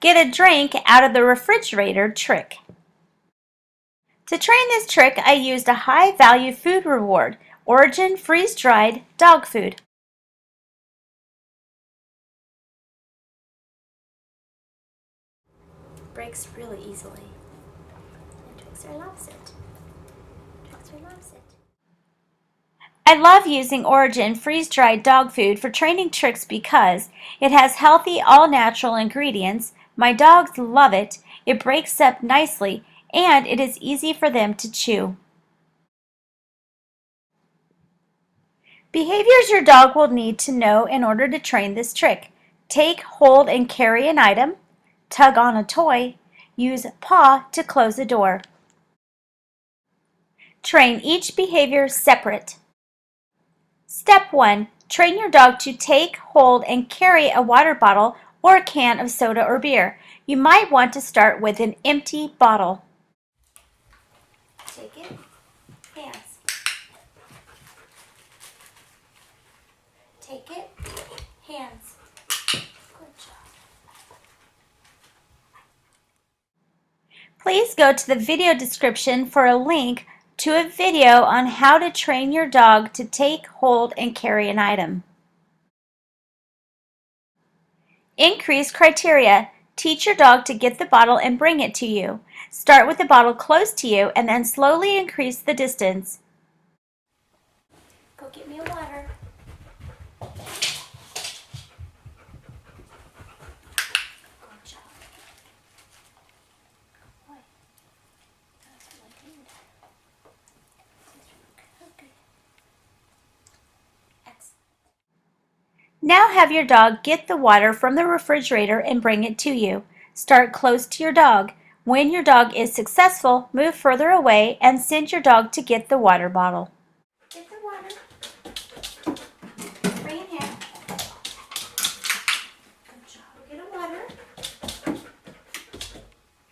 Get a drink out of the refrigerator trick. To train this trick, I used a high-value food reward, Origin freeze-dried dog food. Breaks really easily. And Twixer loves it. Twixer loves it. I love using Origin freeze-dried dog food for training tricks because it has healthy, all-natural ingredients. My dogs love it. It breaks up nicely, and it is easy for them to chew. Behaviors your dog will need to know in order to train this trick. Take, hold, and carry an item. Tug on a toy. Use paw to close a door. Train each behavior separate. Step 1. Train your dog to take, hold, and carry a water bottle or a can of soda or beer. You might want to start with an empty bottle. Take it. Hands. Take it. Hands. Good job. Please go to the video description for a link to a video on how to train your dog to take, hold, and carry an item. Increase criteria. Teach your dog to get the bottle and bring it to you. Start with the bottle close to you and then slowly increase the distance. Go get me a water. Good job. Good boy. That's really good. Okay. Excellent. Now have your dog get the water from the refrigerator and bring it to you. Start close to your dog. When your dog is successful, move further away and send your dog to get the water bottle. Get the water. Bring it here. Good job. Get a water.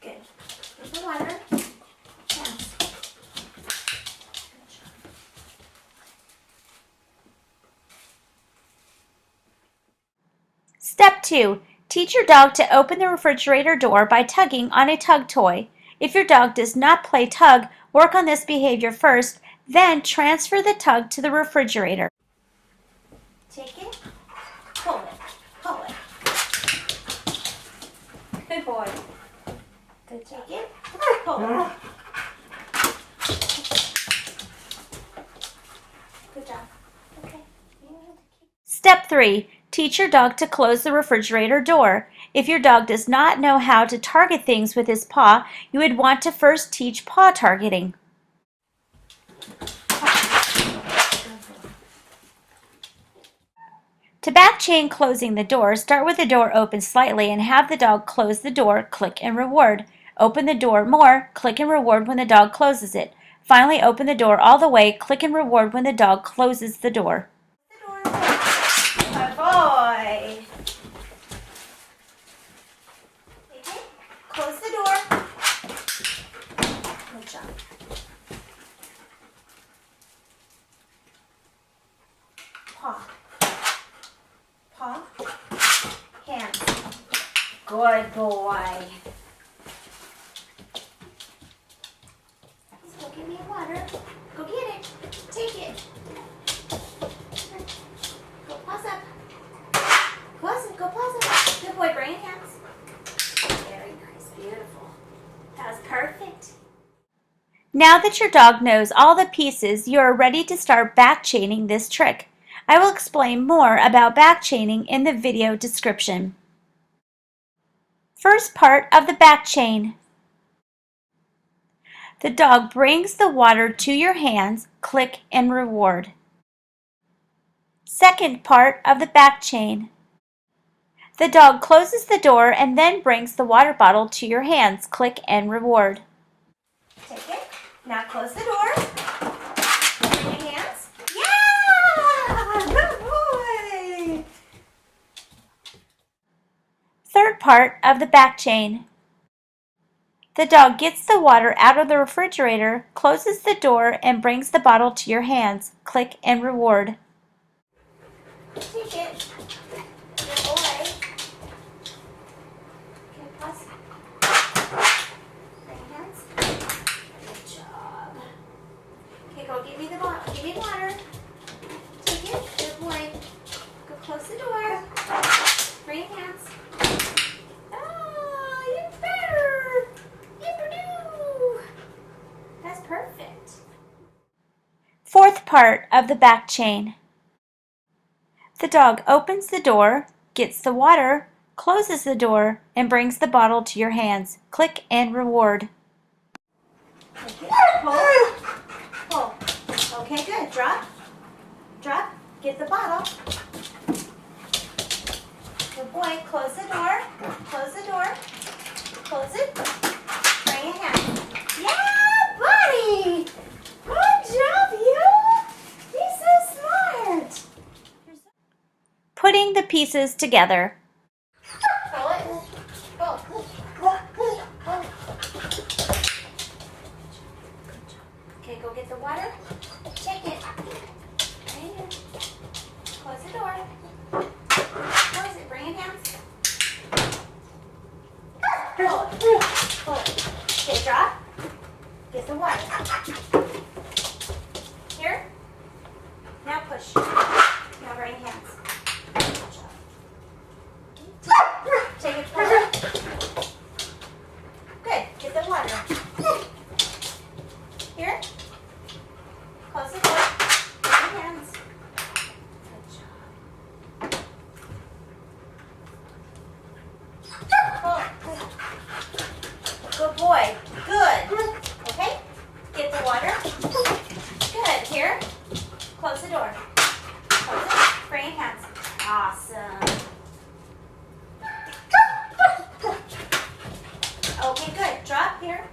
Good. Get the water. Yes. Good job. Step 2. Teach your dog to open the refrigerator door by tugging on a tug toy. If your dog does not play tug, work on this behavior first, then transfer the tug to the refrigerator. Take it, pull it, pull it. Good boy. Good job. Take it, pull it. Good job. Okay. Step 3. Teach your dog to close the refrigerator door. If your dog does not know how to target things with his paw, you would want to first teach paw targeting. To back chain closing the door, start with the door open slightly and have the dog close the door, click and reward. Open the door more, click and reward when the dog closes it. Finally, open the door all the way, click and reward when the dog closes the door. Good boy. Take it. Close the door. Good job. Paw. Paw. Hands. Good boy. Go get me water. Go get it. Take it. Go pause up. Good boy, bring it hands. Very nice, beautiful. That was perfect. Now that your dog knows all the pieces, you are ready to start back chaining this trick. I will explain more about back chaining in the video description. First part of the back chain. The dog brings the water to your hands, click and reward. Second part of the back chain. The dog closes the door and then brings the water bottle to your hands. Click and reward. Take it. Now close the door. Bring your hands. Yeah! Good boy! Third part of the back chain. The dog gets the water out of the refrigerator, closes the door, and brings the bottle to your hands. Click and reward. Take it. Good boy. Good part of the back chain. The dog opens the door, gets the water, closes the door, and brings the bottle to your hands. Click and reward. Pull. Pull. Okay, good. Drop. Drop. Get the bottle. Good boy. Close the door. Close the door. Close it. Bring your hand. Yeah, buddy! Good job, you! You're so smart! Putting the pieces together. Pull it. Pull. Okay, go get the water. Take it. Right here. Close the door. Close it. Bring it down. Pull it. Pull it. Okay, drop. Get the water. Here. Now push. Now bring hands. Take it forward. Good. Get the water. Here. Close the door. Bring hands. Good job. Pull. Good boy. Good. Okay? Get the water. Good. Here. Close the door. Close it. Bring your hands. Awesome. Okay, good. Drop here.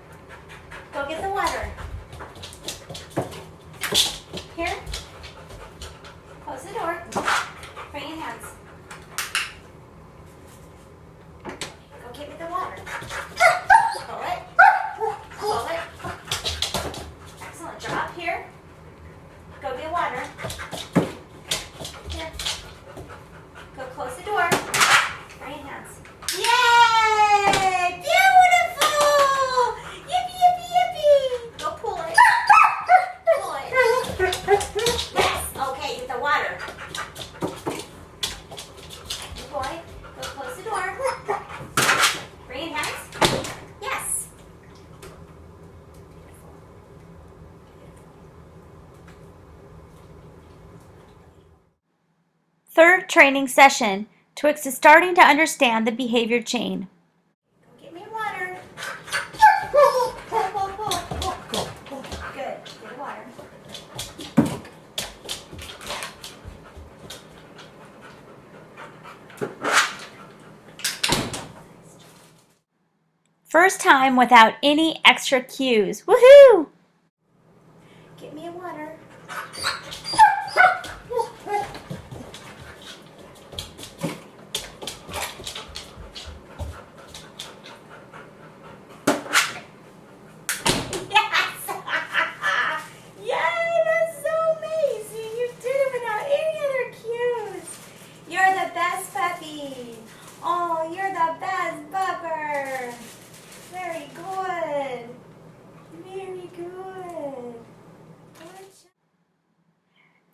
Go get the water. Here. Close the door. Bring your hands. Go get me the water. Pull it. Pull it. Excellent. Drop here. Go get water. Here. Go close the door. Bring your hands. Yay! Beautiful! Yippee, yippee, yippee! Go pull it. Pull it. Yes. Okay, get the water. Good boy. Go close the door. Bring your hands. Yes. Third training session. Twix is starting to understand the behavior chain. Go get me water. Pull, pull, pull, pull, pull, pull. Good. Get water. First time without any extra cues. Woohoo! Get me a water. Oh, you're the best bubber. Very good. Very good.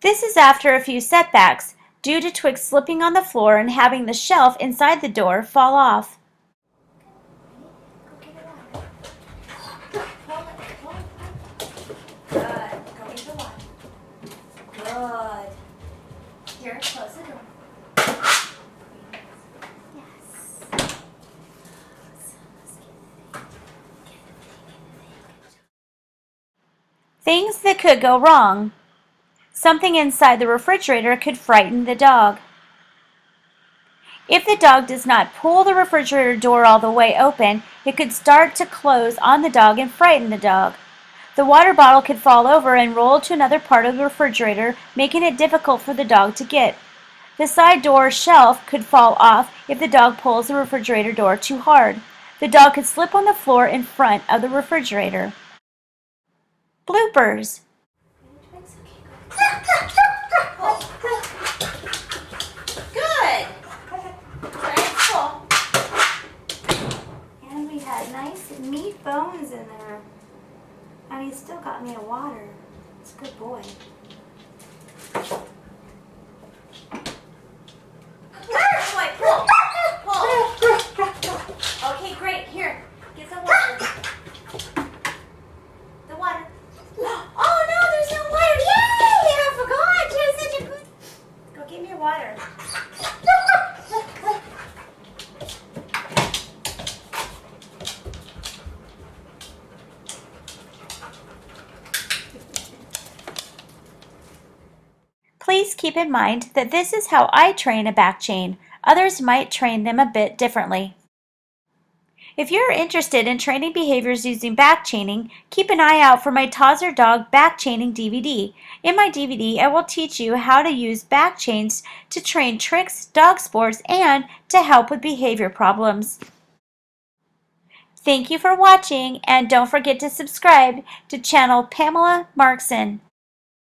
This is after a few setbacks due to Twix slipping on the floor and having the shelf inside the door fall off. Good. Go get the water. Good. Here, close the door. Things that could go wrong. Something inside the refrigerator could frighten the dog. If the dog does not pull the refrigerator door all the way open, it could start to close on the dog and frighten the dog. The water bottle could fall over and roll to another part of the refrigerator, making it difficult for the dog to get. The side door shelf could fall off if the dog pulls the refrigerator door too hard. The dog could slip on the floor in front of the refrigerator. Bloopers. Good. Very full. And we had nice meat bones in there. And he still got me a water. It's a good boy. Okay, great. Here, get some water. The water. Oh no, there's no water. Yay! keep in mind that this is how I train a back chain. Others might train them a bit differently. If you're interested in training behaviors using back chaining, keep an eye out for my Toddler Dog Back Chaining DVD. In my DVD, I will teach you how to use back chains to train tricks, dog sports, and to help with behavior problems. Thank you for watching, and don't forget to subscribe to channel Pamela Markson.